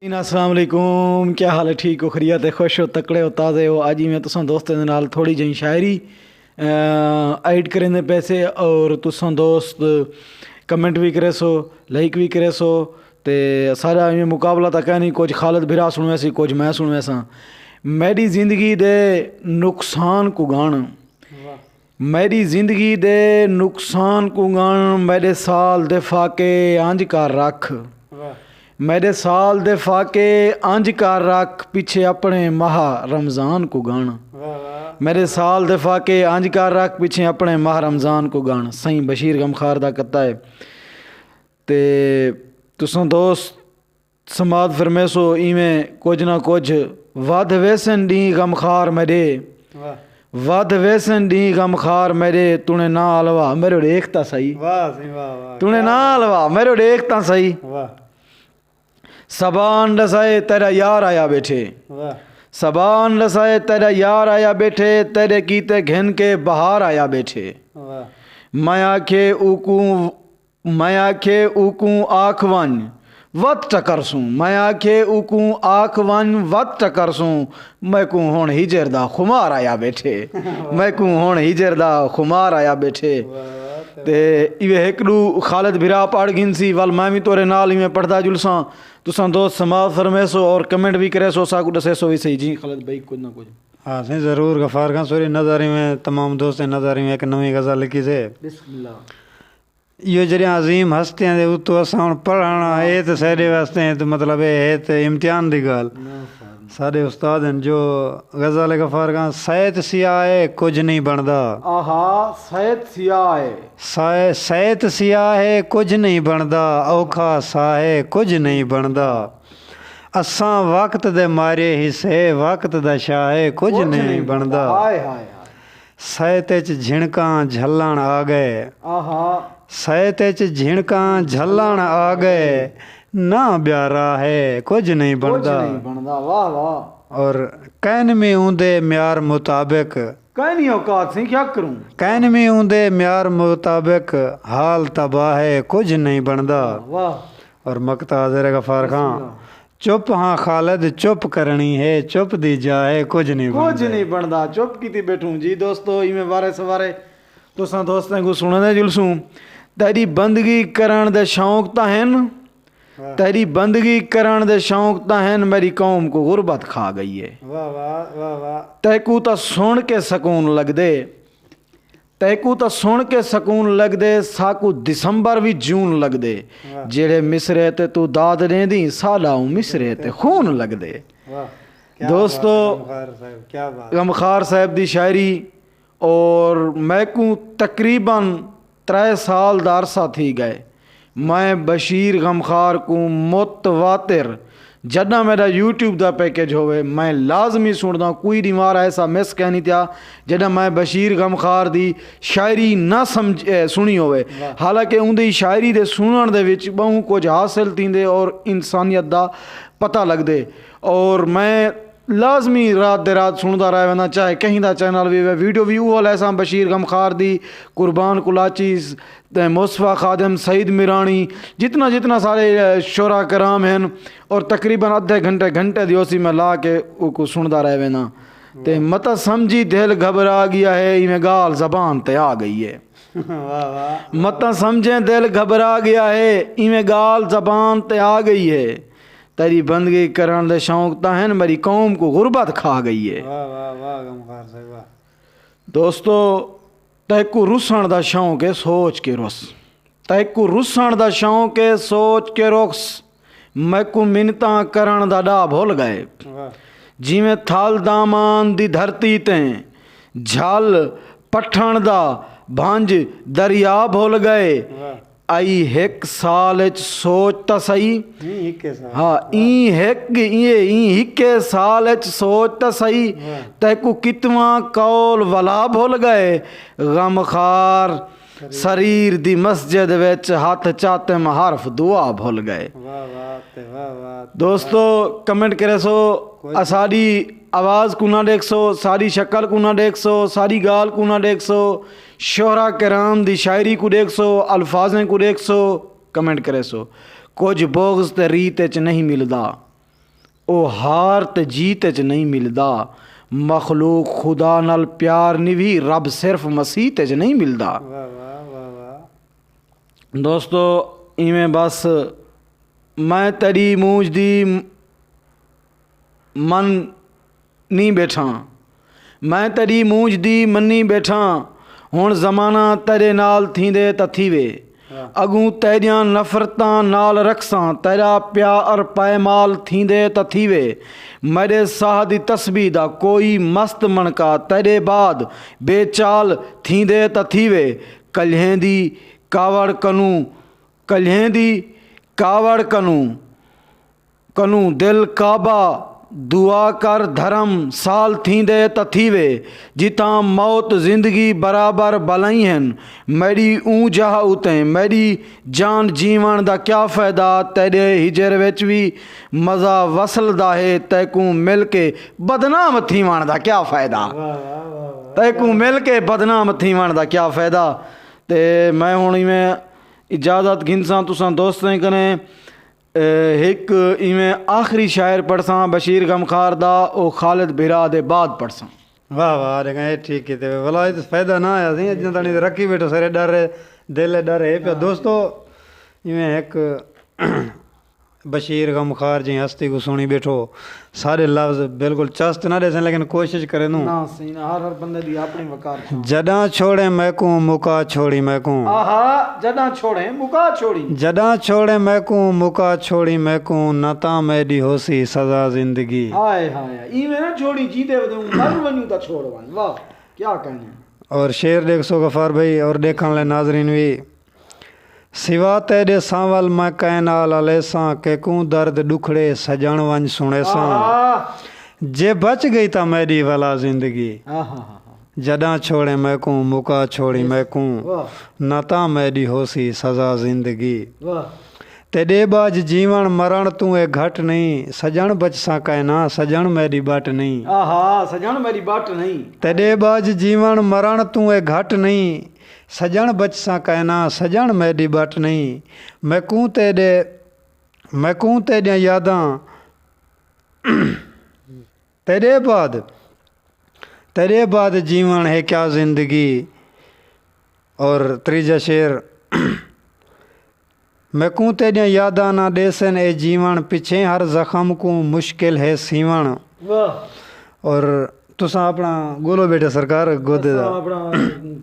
अस्सलाम वालेकुम, क्या हाल है? ठीक हो, खैरियत है, खुश हो, तकड़े हो, ताज़े हो? अज ही मैं तुसां दोस्तें दे नाल थोड़ी जी शायरी ऐड करें दे पैसे और तुसां दोस्त कमेंट भी करे सो, लाइक भी करे सो। ते सारा इवें मुकाबला तो कह नहीं, कुछ खालिद बिरा सुनवे सी, कुछ मैं सुनवे सा। मेरी जिंदगी दे नुकसान को गाण, मेरी जिंदगी दे नुकसान को गाण, मेरे साल दे फाके अंज कर रख, मेरे साल दे फाके अंज कर रख, पीछे अपने माह रमज़ान को गाण। मेरे साल दे फाके अंज कर रख, पीछे अपने माह रमज़ान को गाण। सही बशीर गमखार दा कत्ता है। ते तुसां दोस्त समाद फरमेसो इवें कुछ ना कुछ वध वेसन डी गमखार मेरे, वध वेसन डी गमखार मेरे, तूने ना अलवा मेरे देखता सही, तूने ना अलवा मेरे देखता सही। सबान रसाए तेरा यार आया बैठे, सबान रसाए तेरा यार आया बैठे, तेरे कीते घिन के बहार आया बैठे। मैं आखे ऊकू, मैं आखे ऊकू आख वन वत टकर सूं, मैं आखे ऊकू आख वन वत टकर सूं, मैं को हुण हिजर दा खुमार आया बैठे, मैं को हुण हिजर दा खुमार आया बैठे। ते इवे हिकड़ू खालिद बिरा पढ़ गिनसी वल मैं भी तोरे नाल इवें पढ़दा जुलसां। तुसां दोस्त समाज फरमेसो और कमेंट भी करे सो, साकू दसेसो भी सही। जी खालिद भाई कुछ ना कुछ। हाँ सही ज़रूर। गफ़ार खान सोरी नज़ारी में तमाम दोस्त नज़ारी में एक नवी गज़ल लिखी से। बिस्मिल्लाह। यो जरिया अजीम हस्तियां दे उतो असां हुण पढ़ना है तो साडे वास्ते तो मतलब है तो इम्तिहान दी गल। साडे उस्ताद हैं जो गज़ल गफ़ार खान सैत सियाह है कुछ नहीं बनदा, आहा सैत सियाह है, सैत सियाह है कुछ नहीं बनदा, औखा सा है कुछ नहीं बनदा, असां वक्त दे मारे हिस्से वक्त दा शाह है कुछ नहीं बनदा। हाय हाय हाय। सैत च झिणकां झल्लण आ गए, आहा सैत च झिणकां झल्लण आ गए, ना ब्यारा है कुछ नहीं कुछ बनदा। नहीं बनदा, वाह वाह। और कैन में ऊंदे म्यार मुताबिक, कहीं नहीं औकात से क्या करूं, कैन में ऊंदे म्यार मुताबिक, हाल तबाह है कुछ नहीं बनदा। वाह। और मकता हाज़िर गफ़ार खान, चुप हाँ खालिद चुप करनी है, चुप दी जाए कुछ नहीं कुछ नहीं बनदा, चुप की बैठूं। जी दोस्तों इवें बारे सवारे तुसां दोस्तें को सुनने जुलसूं। तेरी बंदगी करण दे शौक ता हैन, तेरी बंदगी करण दे शौक ता हैन, मेरी कौम को गुरबत खा गई है। वाह वाह वाह वाह। तैकू तो सुन के सकून लग दे, तैकू तो सुन के सकून लग दे, साकू दिसंबर भी जून लग दे, जेड़े मिसरे ते तू दाद देंदी सालाऊ मिसरे ते खून लग दे। दोस्तों गमखार साहब दी शायरी और मैकू तकरीबन 3 साल दा अरसा थी गए। मैं बशीर गमखार को मुतवातिर जदा मेरा यूट्यूब दा पैकेज होवे मैं लाजमी सुनदा, कोई दी मार ऐसा मिस कह नहीं था जदा मैं बशीर गमखार दी शायरी ना समझ सुनी होवे। हालांकि उनकी शायरी दे सुनण दे विच बहु कुछ हासिल थींदे और इंसानियत दा पता लगदे। और मैं लाजमी रात दे रात सुनता रह वेंदा, चाहे कहीं दा चैनल भी वीडियो भी वो ऐसा बशीर गमखार दी, कुर्बान कुलाची, मुस्तफ़ा खादिम, सईद मिरानी, जितना जितना सारे शोरा कराम हैं। और तकरीबन अद्धे घंटे घंटे दियोसी में ला के उको सुनता रह वेंदा। ते मत समझी दिल घबरा गया है, इवें गाल जबान ते आ गई है। मत समझे दिल घबरा गया है, इवें गाल जबान ते आ गई है, तेरी बंदगी करण दे शौक ता हैन, मेरी कौम को गुरबत खा गई है। वाह वाह वाह गमखार साहब वाह। दोस्तों तैकू रुसण दा शौक है सोच के रुस, तैकू रुसण दा शौक है सोच के रुस, मैकू मिन्नतां करण दा डा भुल गए, जिवें थल दामान दी धरती ते झल पठण दा भंज दरिया भुल गए। आई हिक साल सोच ता सही, हाँ ई हिके साल सोच ता सही, तैकू कितवा कौल वला भुल गए, गमखार शरीर दी मस्जिद विच हाथ चाते हरफ दुआ भुल गए। दोस्तों कमेंट करे सो, साड़ी आवाज़ को ना देख सो, सारी शक्ल को ना देख सो, सारी गाल को ना देख सो, शोहरा कराम दी शायरी को देख सो, अल्फाजें को देख सो, कमेंट करे सो। कुछ बोग्स ते रीत च नहीं मिलदा, ਉਹ ਹਾਰ ਤੇ ਜੀਤ 'ਚ ਨਹੀਂ ਮਿਲਦਾ। ਮਖਲੂਕ ਖੁਦਾ ਨਾਲ ਪਿਆਰ ਨਿਭੀ, ਰੱਬ ਸਿਰਫ ਮਸੀਹ 'ਚ ਨਹੀਂ ਮਿਲਦਾ। वाह वाह वाह वाह। ਦੋਸਤੋ ਇਵੇਂ ਬਸ ਮੈਂ ਤੇਰੀ ਮੂੰਝ ਦੀ ਮਨ ਨਹੀਂ ਬੈਠਾ, ਮੈਂ ਤੇਰੀ ਮੂੰਝ ਦੀ ਮੰਨੀ ਬੈਠਾ। ਹੁਣ ਜ਼ਮਾਨਾ ਤੇਰੇ ਨਾਲ ਥੀਂਦੇ ਤਾਂ ਥੀਵੇ, अगूं तेरियां नफ़रतां नाल रखसां, तेरा प्यार पैमाल थींदे त थीवे। मेरे साह दी तस्बीह दा कोई मस्त मणका, तेरे बाद बेचाल थींदे त थीवे। कल्हें दी कावड़ कनू, कल्हें दी कावड़ कनू कनू दिल काबा, दुआ कर धर्म साल थींदे त थीवे। जितां मौत ज़िंदगी बराबर भलाई हन, मेरी ऊं जाह उतें मेरी जान जीवन दा क्या फ़ायदा। तेरे हिजर विच भी मज़ा वसल दा है, तैकू मिल के बदनाम थीवण दा क्या फ़ायदा। तैकू मिल के बदनाम थीवण दा क्या फ़ायदा। ते मैं हुण इवें इजाज़त घिनसां तुसां दोस्तें कने एक इवें आखिरी शायर पढ़सां बशीर गमखार दा, ओ खालिद बिरा दे बाद पढ़सां। वाह वाह देखा ये ठीक किते भला ये तो फायदा ना आया सी अज ताणी रखी बैठो सारे डर दिल डर है पे। दोस्तों इवें एक बशीर गमखार जी हस्ती को सुनी बैठो, सारे लफ्ज बिल्कुल चस्त ना देसन लेकिन कोशिश करे नू ना सही ना, हर बंदे दी अपनी वकार छा। जडा छोड़े मैकू मुका छोड़ी मैकू, आहा जडा छोड़े मुका छोड़ी, जडा छोड़े मैकू मुका छोड़ी मैकू, नता मेरी होसी सजा जिंदगी। हाय हाय इवें ना छोड़ी जीते वदू मर वनू ता छोड़ वन। वाह क्या कहने। और शेर देख सो गफार भाई और देखने ले नाजरीन भी, सिवा तेरे सांवल मैं कैनाल अलेसा, के कूं दर्द दुखड़े सजण वन सुने सा। जे बच गई ता मेरी वाला जिंदगी, जडा छोड़े मैकू मुका छोड़ी मैकू, नता मेरी होसी सजा जिंदगी। तेरे बाज जीवन मरण तू ए घट नहीं, सजण बच सा कहना सजण मेरी बाट नहीं। आहा सजण मेरी बाट नहीं। तेरे बाज जीवन मरण तू ए घट नहीं, सजण बच सा कहना सजण मेरी बाट नहीं। मैं कूं तेरे यादां तेरे बाद जीवन है क्या जिंदगी। और त्रीजा शेर, मैं कूं तेरिया यादां ना देसन ए जीवन, पिछे हर जख्म को मुश्किल है सीवण। और तुसा अपना गोलो बेटे सरकार गोदे दा अपना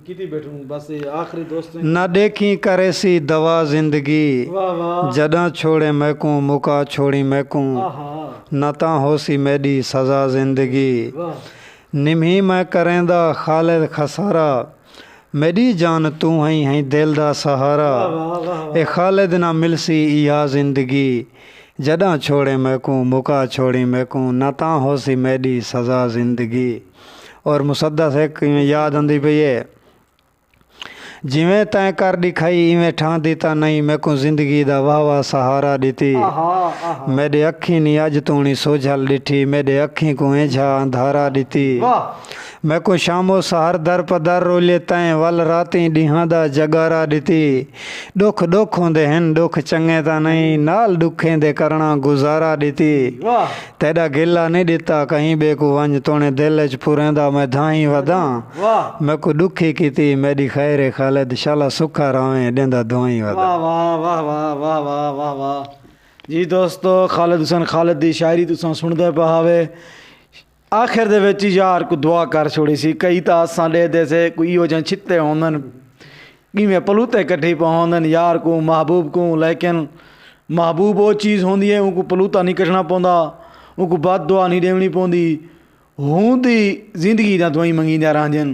किती बैठूं बस आखिरी दोस्त ना देखी करेसी दवा जिंदगी। वाह वाह जडा छोड़े मैकू मुका छोड़ी मैकू, नता होसी मेरी सजा जिंदगी। निमही मैं करेंदा खालिद खसारा, मेरी जान तू है दिल दा सहारा। ए खालिद ना मिलसी इहा जिंदगी, जडा छोड़े मैकू मुका छोड़ी मैकू, नता होसी मेरी सजा जिंदगी। और मुसद्दा से याद आंदी पई है, जिवें तैं कर दिखाई इवें ठां दिता नहीं, मैकू जिंदगी दा वाह वाह सहारा दिती। मेरे अखी नी अज तूनी सोझल दिठी, मेरे अखी को एझा अंधारा दिती। मैकू शामो सहर दर पदर रोले तैं वल राती ॾींहां दा जगारा दिती। दुख दुख होंदे हन दुख चंगे ता नहीं, नाल दुखें दे करना गुजारा दिती। तेरा गिला नहीं दिता कहीं बे को वंज, तोने दिल च फुरेंदा मैं धाई वदा। मैकू दुखी कीती मेरी खैर खालिद, शाला सुखा रावें देंदा दुआई वदा। वाह वाह वाह वाह वाह वाह वाह वाह जी दोस्तों, खालिद हुसैन खालिद दी शायरी तुसां सुनदे पहावे। आखिर दे विच यार को दुआ कर छोड़ी सी, कई तो असां दे से कोई इहो जन छिते होंदन किवें पलूते कट्ठी पहुंदन यार को महबूब को, लेकिन महबूब वो चीज़ होंदी है उनको पलूता नहीं कटना पौंदा, उनको बद दुआ नहीं देवनी पौंदी। होंदी जिंदगी दा दुआई मंगींदा रहंदन,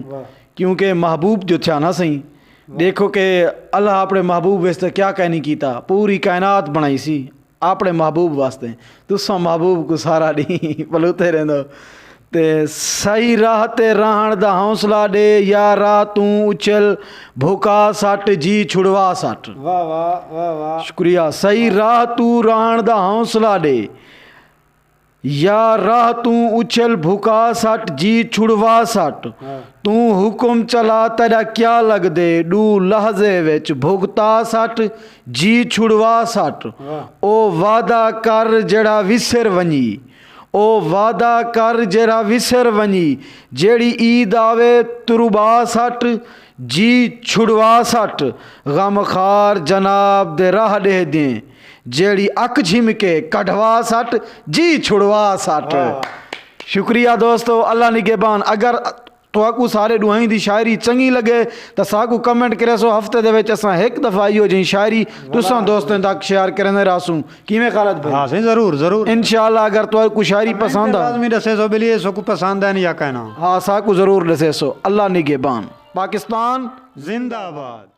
क्योंकि महबूब जो था ना सही। देखो कि अल्लाह अपने महबूब वास्ते क्या कह नहीं कीता, पूरी कायनात बनाई सी अपने महबूब वास्ते। तुसां महबूब को सारा डी पलूते रहंदो। ते सही राह ते रहण दा हौसला दे, या राह तू उछल भूखा सट जी छुड़वा सट। वाह वाह वाह वाह शुक्रिया। सही राह तू रहण दा हौसला दे, या राह तू उछल भुका सट जी छुड़वा सट तू हुक्म चला तेरा क्या लग दे डू लहजे विच भुगता सट जी छुड़वा सट ओ वादा कर जड़ा विसर वनी ओ वादा कर जड़ा विसर वनी जेड़ी ईद आवे तुरबा सट जी छुड़वा सट गम खार जनाब दे राह दे दें जेड़ी अक झिम के कढ़वा सट जी छुड़वा सट। शुक्रिया दोस्तों, अल्लाह निगहबान। अगर तुआकू सारे दुआई दी शायरी चंगी लगे तो साकू कमेंट करे सो हफ्ते दे विच असां एक दफ़ा इहो जी शायरी तुसां दोस्तों तक शेयर करने रासूं किवें खालत भाई? हाँ सही, जरूर जरूर इंशाल्लाह। अगर तुआकू शायरी पसंद आ लाजमी दसे सो बिलिए सो को पसंद है या कहना। हाँ साकू जरूर दसे सो। अल्लाह निगहबान। पाकिस्तान जिंदाबाद।